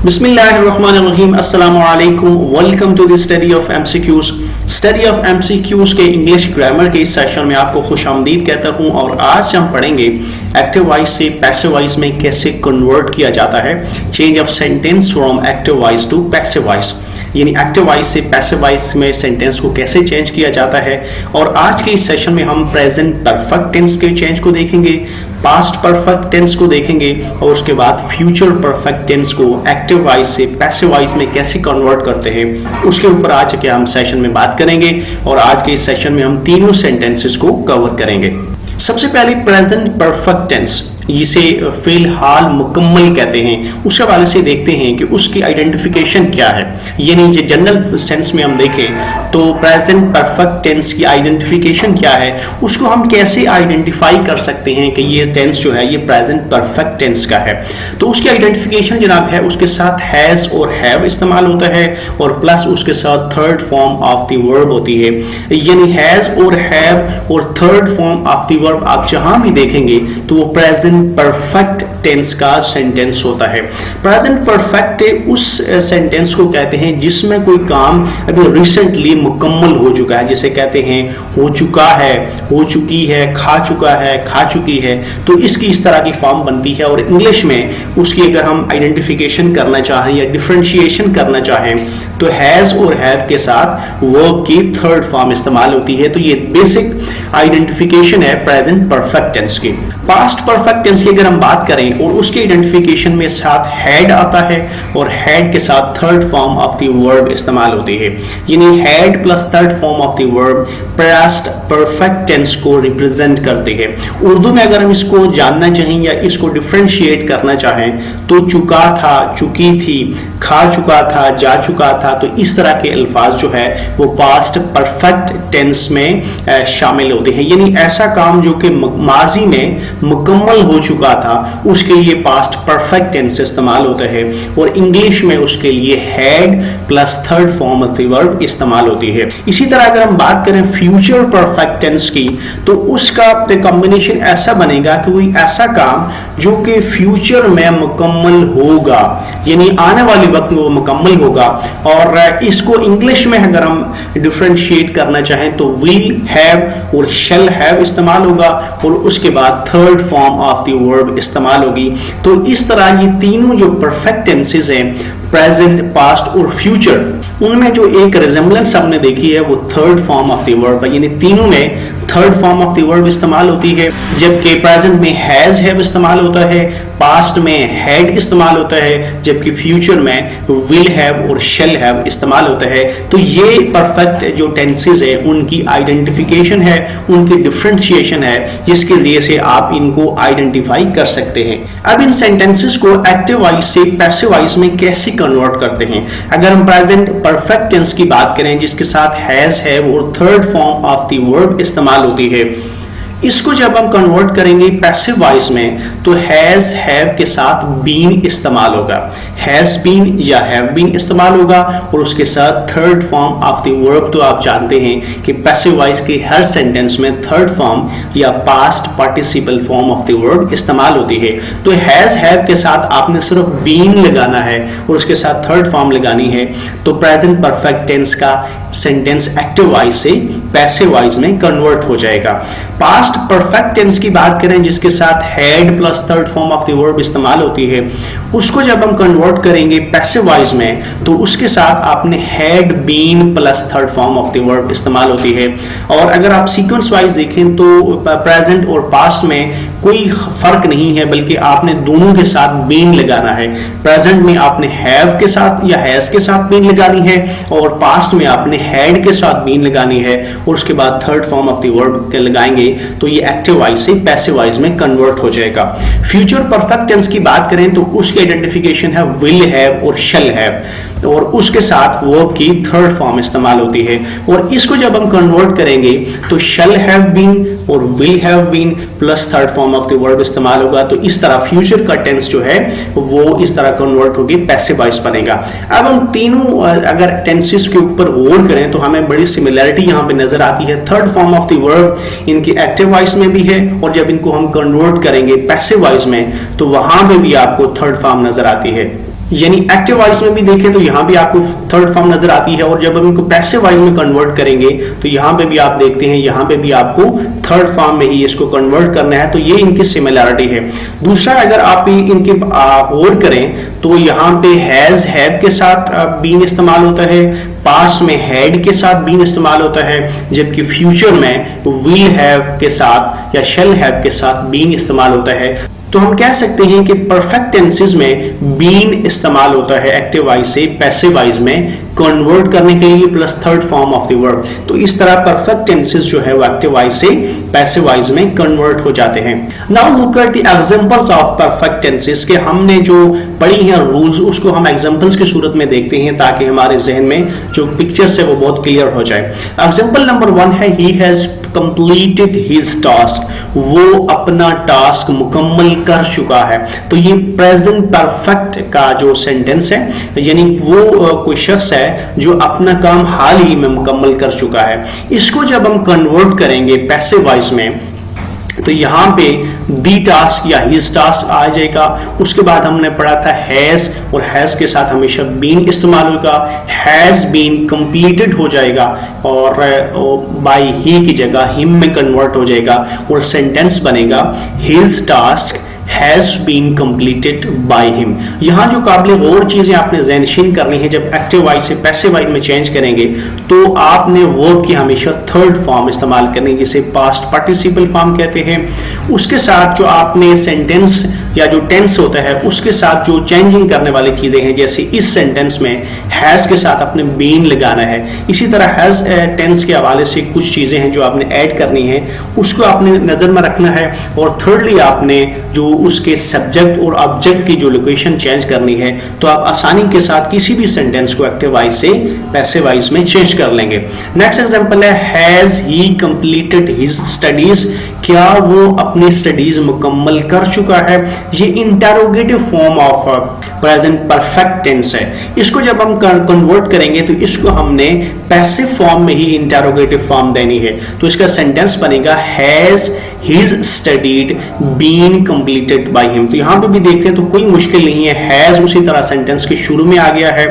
बिस्मिल्लाहिर्रहमानिर्रहीम अस्सलामु अलैकुम। Welcome to the study of MCQs. Study of MCQs के इंग्लिश ग्रामर के इस सेशन में आपको खुशामदीद कहता हूं और आज हम पढ़ेंगे एक्टिव वॉइस से पैसिव वॉइस में कैसे कन्वर्ट किया जाता है, change of sentence from active voice to passive voice, यानी एक्टिव वॉइस से पैसिव वॉइस में सेंटेंस को कैसे चेंज किया जाता है। और आज के इस सेशन में हम प्रेजेंट परफेक्ट टेंस के चेंज को देखेंगे, पास्ट परफेक्ट टेंस को देखेंगे और उसके बाद फ्यूचर परफेक्ट टेंस को एक्टिव वॉइस से पैसिव वॉइस में कैसे कन्वर्ट करते हैं, उसके ऊपर आज के हम सेशन में बात करेंगे। और आज के इस सेशन में हम तीनों सेंटेंसेस को कवर करेंगे। सबसे पहले प्रेजेंट परफेक्ट टेंस, जिसे फिलहाल मुकम्मल कहते हैं, उस हवाले से देखते हैं कि उसकी आइडेंटिफिकेशन क्या है। यानी जनरल सेंस में हम देखें तो प्रेजेंट परफेक्ट टेंस की आइडेंटिफिकेशन क्या है, उसको हम कैसे आइडेंटिफाई कर सकते हैं कि ये टेंस जो है ये प्रेजेंट परफेक्ट टेंस का है। तो उसकी आइडेंटिफिकेशन जनाब है, उसके साथ हैज और हैव इस्तेमाल होता है और प्लस उसके साथ third form of the verb होती है। यानी हैज और हैव और third form of the verb आप जहां भी देखेंगे तो वो प्रेजेंट परफेक्ट टेंस का सेंटेंस होता है। प्रेजेंट परफेक्ट उस सेंटेंस को कहते हैं जिसमें कोई काम अभी रिसेंटली मुकम्मल हो चुका है, जिसे कहते हैं हो चुका है, हो चुकी है, खा चुका है, खा चुकी है। तो इसकी इस तरह की फॉर्म बनती है। और इंग्लिश में उसकी अगर हम आइडेंटिफिकेशन करना चाहें या डिफरेंशिएशन करना चाहें तो हैज और हैव के साथ वर्ब की थर्ड फॉर्म इस्तेमाल होती है। तो ये बेसिक आइडेंटिफिकेशन है प्रेजेंट परफेक्ट टेंस की। पास्ट परफेक्ट टेंस की अगर हम बात करें और उसके आइडेंटिफिकेशन में साथ हैड आता है और हैड के साथ third form of the verb इस्तेमाल होती है। यानी had plus third form of the verb past perfect tense को रिप्रेजेंट करते हैं। उर्दू में अगर हम इसको जानना चाहें या इसको डिफरेंशिएट करना चाहें तो चुका था, चुकी थी, खा चुका था, जा चुका था। तो इस तरह के अल्फाज जो है वो पास्ट परफेक्ट टेंस में शामिल होते हैं। यानी ऐसा काम जो कि माजी में मुकम्मल हो चुका था उसके लिए पास्ट परफेक्ट टेंस इस्तेमाल होता है। और इंग्लिश में उसके लिए had plus third form of the verb इस्तेमाल होती है। इसी तरह अगर हम बात करें फ्यूचर परफेक्ट टेंस की तो उसका कॉम्बिनेशन ऐसा बनेगा कि कोई ऐसा काम जो कि फ्यूचर में मुकम्मल होगा, यानी आने वाले वक्त में वो मुकम्मल होगा। और इसको इंग्लिश में अगर हम डिफरेंशिएट करना चाहें तो विल हैव और शैल हैव इस्तेमाल होगा और उसके बाद third form of the verb इस्तेमाल होगी। तो इस तरह ये तीनों जो परफेक्ट टेंसेस हैं, प्रेजेंट, पास्ट और फ्यूचर, उनमें जो एक रिजेम्बलेंस हमने देखी है वो third form of the verb है। यानी तीनों में third form of the verb इस्तेमाल होती है। जबकि प्रेजेंट में हैज हैव इस्तेमाल होता है, पास्ट में हैड इस्तेमाल होता है, जबकि फ्यूचर में विल हैव और शैल हैव इस्तेमाल होता है। तो ये परफेक्ट जो टेंसेस है उनकी आइडेंटिफिकेशन है, उनकी डिफरेंशिएशन है, जिसके लिए से आप इनको आइडेंटिफाई कर सकते हैं। अब इन सेंटेंसेस को एक्टिव वॉइस से पैसिव वॉइस में कैसे कन्वर्ट करते हैं। अगर हम प्रेजेंट परफेक्ट टेंस की बात करें जिसके साथ हैज हैव और third form of the verb इस्तेमाल होती है, इसको जब हम कन्वर्ट करेंगे पैसिव वॉइस में तो हैज हैव के साथ बीन इस्तेमाल होगा, हैज बीन या हैव बीन इस्तेमाल होगा और उसके साथ third form of the verb. तो आप जानते हैं कि पैसिव वॉइस के हर सेंटेंस में थर्ड फॉर्म या past participle form of the verb इस्तेमाल होती है। तो हैज हैव के साथ आपने सिर्फ बीन लगाना है और उसके साथ थर्ड फॉर्म लगानी है। तो प्रेजेंट परफेक्ट टेंस का सेंटेंस एक्टिव वॉइस से पैसिव वॉइस में कन्वर्ट हो जाएगा। पास्ट परफेक्ट टेंस की बात करें जिसके साथ had plus third form of the verb इस्तेमाल होती है, उसको जब हम कन्वर्ट करेंगे पैसिव वॉइस में तो उसके साथ आपने had been plus third form of the verb इस्तेमाल होती है। और अगर आप सीक्वेंस वाइज देखें तो प्रेजेंट और पास्ट में कोई फर्क नहीं है, बल्कि आपने दोनों के साथ बीन लगाना है। प्रेजेंट में आपने हैव के साथ या हैज के साथ बीन लगानी है और पास्ट में आपने हैड के साथ बीन लगानी है और उसके बाद third form of the verb लगाएंगे तो ये एक्टिव वॉइस से पैसिव वॉइस में कन्वर्ट हो जाएगा। फ्यूचर परफेक्ट टेंस की बात करें तो उसकी आइडेंटिफिकेशन है विल हैव और शैल हैव और उसके साथ वर्ब की थर्ड फॉर्म इस्तेमाल होती है। और इसको जब हम कन्वर्ट करेंगे तो शैल हैव बीन और will have been plus third form of the verb इस्तेमाल होगा। तो इस तरह फ्यूचर का टेंस जो है वो इस तरह कन्वर्ट होगी, पैसिव वॉइस बनेगा। अब हम तीनों अगर टेंसेस के ऊपर गौर करें तो हमें बड़ी सिमिलरिटी यहाँ पे नजर आती है। Third form of the verb इनकी एक्टिव वॉइस में भी है और जब इनको हम कन्वर्ट करेंगे पैसिव वॉइस में तो वहां पे भी आपको थर्ड फॉर्म नजर आती है। यानी एक्टिव वॉइस में भी देखें तो यहाँ भी आपको थर्ड फॉर्म नजर आती है, और जब हम इनको पैसिव वॉइस में कन्वर्ट करेंगे तो यहाँ पे भी आप देखते हैं, यहाँ पे भी आपको थर्ड फॉर्म में ही इसको कन्वर्ट करना है। तो ये इनकी सिमिलैरिटी है। दूसरा, अगर आप इनकी और करें तो यहाँ पे हैज हैव के साथ बीन इस्तेमाल होता है, पास्ट में हैड के साथ बीन इस्तेमाल होता है, जबकि फ्यूचर में विल हैव के साथ या शैल हैव के साथ बीन इस्तेमाल होता है। तो हम कह सकते हैं कि परफेक्ट टेंसेस में बीन इस्तेमाल होता है एक्टिव वॉइस से पैसिव वॉइस में कन्वर्ट करने के लिए, plus third form of the verb. तो इस तरह परफेक्ट टेंसेस जो है वो एक्टिव वॉइस से पैसिव वॉइस में कन्वर्ट हो जाते हैं। Now look at the examples of perfect tenses के हमने जो पढ़ी हैं रूल्स, उसको हम एग्जांपल्स की सूरत में देखते हैं ताकि हमारे जहन में जो पिक्चर्स है वो बहुत क्लियर हो जाए। एग्जांपल नंबर 1 है he has completed his task, वो अपना टास्क मुकम्मल कर चुका है। तो ये प्रेजेंट परफेक्ट का जो सेंटेंस है, यानी वो कोई शख्स है जो अपना काम हाल ही में मुकम्मल कर चुका है। इसको जब हम कन्वर्ट करेंगे पैसिव वॉइस में तो यहाँ पे दी टास्क या हिज टास्क आ जाएगा। उसके बाद हमने पढ़ा था हैज, और हैज के साथ हमेशा बीन इस्तेमाल होगा, हैज बीन कंप्लीटेड हो जाएगा और बाय ही की जगह हिम में कन्वर्ट हो जाएगा और सेंटेंस बनेगा his task has been completed by him। यहाँ जो काबिल और चीजें आपने ज़हनशीन करनी है, जब एक्टिव वॉइस से पैसिव वॉइस में चेंज करेंगे तो आपने वर्ब की हमेशा थर्ड फॉर्म इस्तेमाल करनी है, जिसे पास्ट पार्टिसिपल फॉर्म कहते हैं। उसके साथ जो आपने सेंटेंस या जो टेंस होता है उसके साथ जो चेंजिंग करने वाली चीजें हैं, जैसे इस सेंटेंस में हैज के साथ आपने बीन लगाना है। इसी तरह हैज टेंस के हवाले से कुछ चीजें हैं जो आपने ऐड करनी है, उसको आपने नजर में रखना है। और थर्डली आपने जो उसके सब्जेक्ट और ऑब्जेक्ट की जो लोकेशन चेंज करनी है, तो आप आसानी के साथ किसी भी सेंटेंस को एक्टिव वॉइस से पैसिव वॉइस में चेंज कर लेंगे। नेक्स्ट एग्जांपल है has he completed his studies, क्या वो अपनी स्टडीज मुकम्मल कर चुका है। ये interrogative form of present perfect tense है। इसको जब हम कन्वर्ट करेंगे तो इसको हमने पैसिव फॉर्म में ही इंटरोगेटिव फॉर्म देनी है। तो इसका सेंटेंस बनेगा has his studied been completed by him. तो यहाँ पे भी देखते हैं तो कोई मुश्किल नहीं है, हैज उसी तरह सेंटेंस के शुरू में आ गया है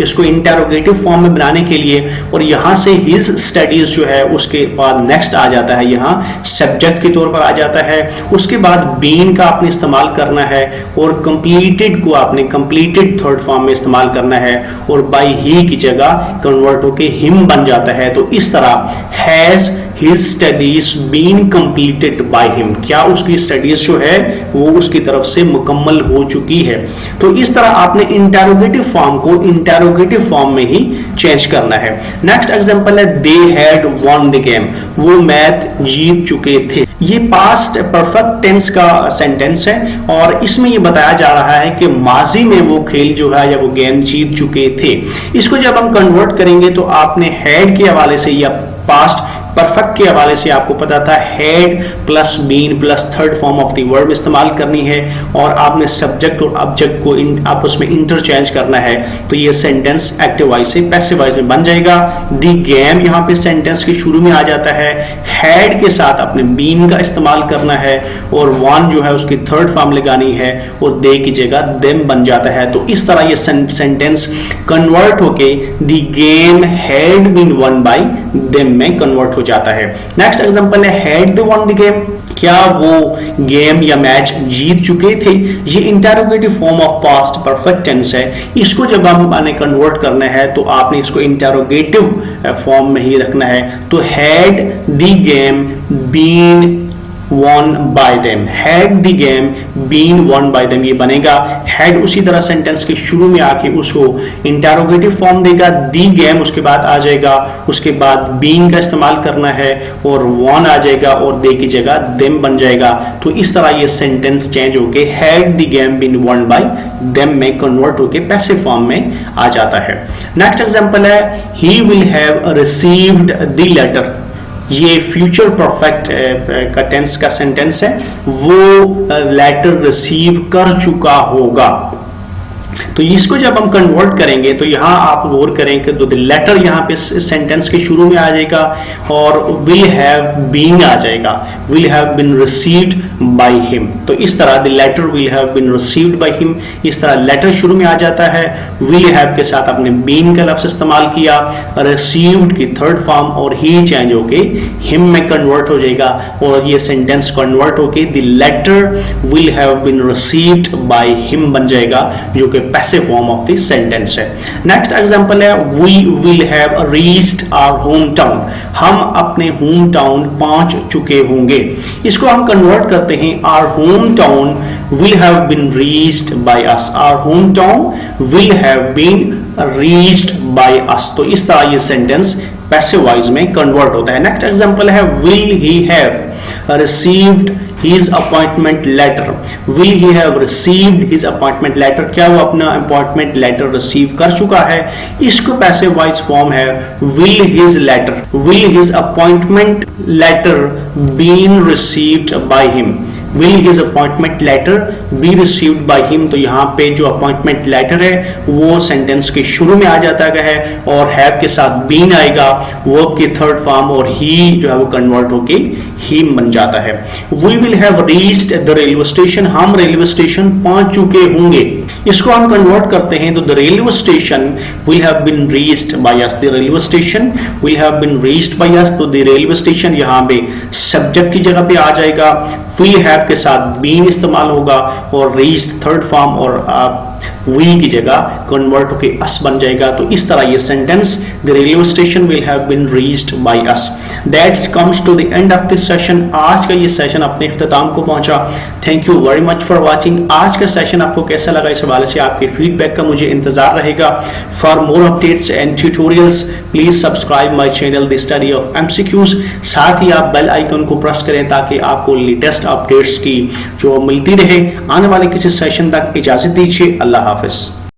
इसको इंटरोगेटिव फॉर्म में बनाने के लिए, और यहाँ से हिज स्टडीज जो है उसके बाद नेक्स्ट आ जाता है, यहाँ सब्जेक्ट के तौर पर आ जाता है। उसके बाद बीन का आपने इस्तेमाल करना है और कंप्लीटेड को आपने कंप्लीटेड थर्ड फॉर्म में इस्तेमाल करना है और बाय ही की जगह कन्वर्ट होके हिम बन जाता है। तो इस तरह has his studies been completed by him, क्या उसकी स्टडीज जो है वो उसकी तरफ से मुकम्मल हो चुकी है। तो इस तरह आपने इंटरोगेटिव फॉर्म को इंटरोगेटिव फॉर्म में ही चेंज करना है। नेक्स्ट एग्जांपल है they had won the game, वो मैच जीत चुके थे। ये पास्ट परफेक्ट टेंस का सेंटेंस है और इसमें ये बताया जा रहा है कि माजी में वो खेल जो है या वो गेम जीत चुके थे। इसको जब हम कन्वर्ट करेंगे तो आपने हैड के हवाले से या पास्ट परफेक्ट के हवाले से आपको पता था had plus been plus third form of the verb इस्तेमाल करनी है और आपने सब्जेक्ट और ऑब्जेक्ट को आपस में इंटरचेंज करना है। तो ये सेंटेंस एक्टिव वॉइस से पैसिव वॉइस में बन जाएगा। द गेम यहाँ पे सेंटेंस के शुरू में आ जाता है, हैड के साथ आपने बीन का इस्तेमाल करना है और वन जो है उसकी थर्ड फॉर्म लगानी है और दे की जगह देम बन जाता है। तो इस तरह ये सेंटेंस कन्वर्ट होके the game had been won by them में कन्वर्ट हो जाता है। नेक्स्ट एग्जांपल है had they won the game, क्या वो गेम या मैच जीत चुके थे। ये interrogative form of past perfect tense है। इसको जब हमने कन्वर्ट करना है तो आपने इसको इंटरोगेटिव फॉर्म में ही रखना है। तो had the game been won by them, had the game been won by them, ये बनेगा had उसी तरह सेंटेंस के शुरू में आके उसको इंटरोगेटिव फॉर्म देगा, the game उसके बाद आ जाएगा, उसके बाद been का इस्तेमाल करना है और won आ जाएगा और they की जगह them बन जाएगा। तो इस तरह ये सेंटेंस चेंज होके had the game been won by them में कन्वर्ट होके पैसिव फॉर्म में आ जाता है। नेक्स्ट एग्जांपल है he will have received the letter, ये फ्यूचर परफेक्ट का टेंस का सेंटेंस है, वो लेटर रिसीव कर चुका होगा। तो इसको जब हम कन्वर्ट करेंगे तो यहाँ आप गौर करें कि द लेटर यहाँ पे सेंटेंस के शुरू में आ जाएगा और विल हैव बीन आ जाएगा, will have been received by him. तो इस तरह the letter will have been received by him, इस तरह लेटर शुरू में आ जाता है, विल हैव के साथ आपने बीन का लफ्ज इस्तेमाल किया, रिसीव्ड की थर्ड फॉर्म और ही चेंज होके हिम में कन्वर्ट हो जाएगा और ये सेंटेंस कन्वर्ट होके the letter will have been received by him बन जाएगा, जो कि passive form of the sentence है। नेक्स्ट एग्जांपल है we will have reached our home town, हम अपने होम टाउन पहुंच चुके होंगे। इसको हम कन्वर्ट करते हैं, our home town will have been reached by us, our hometown will have been reached by us। तो इस तरह ये सेंटेंस पैसिव वॉइस में कन्वर्ट होता है। नेक्स्ट एग्जांपल है will he have received his appointment letter, will he have received his appointment letter, क्या वो अपना अपॉइंटमेंट लेटर रिसीव कर चुका है। इसको पैसिव वॉइस फॉर्म है will his letter, will his appointment letter been received by him, will his appointment letter be received by him। तो यहाँ पे जो अपॉइंटमेंट लेटर है वो सेंटेंस के शुरू में आ जाता है और हैव के साथ बीन आएगा, वर्ब की थर्ड फॉर्म और ही जो है वो कन्वर्ट होके ही बन जाता है। We will have reached the railway station, हम रेलवे स्टेशन पहुंच चुके होंगे। इसको हम कन्वर्ट करते हैं तो the railway station will have been reached by us, the railway station will have been reached by us। तो the railway station यहाँ पे सब्जेक्ट की जगह पे आ जाएगा, will have के साथ बीन इस्तेमाल होगा और reached थर्ड फॉर्म और वी की जगह कन्वर्ट होके अस बन जाएगा। तो इस तरह ये sentence the railway station will have been reached by us. That comes to the end of this session. आज का ये सेशन अपने इख्तिताम को पहुंचा। Thank you very much for watching. आज का सेशन आपको कैसा लगा, इस हवाले से आपके फीडबैक का मुझे इंतजार रहेगा। For more updates and tutorials please subscribe my channel the study of MCQs. साथ ही आप बेल आइकन को प्रेस करें ताकि आपको लेटेस्ट अपडेट्स की जो मिलती रहे। आने वाले किसी सेशन तक इजाजत दीजिए। अल्लाह हाफिज।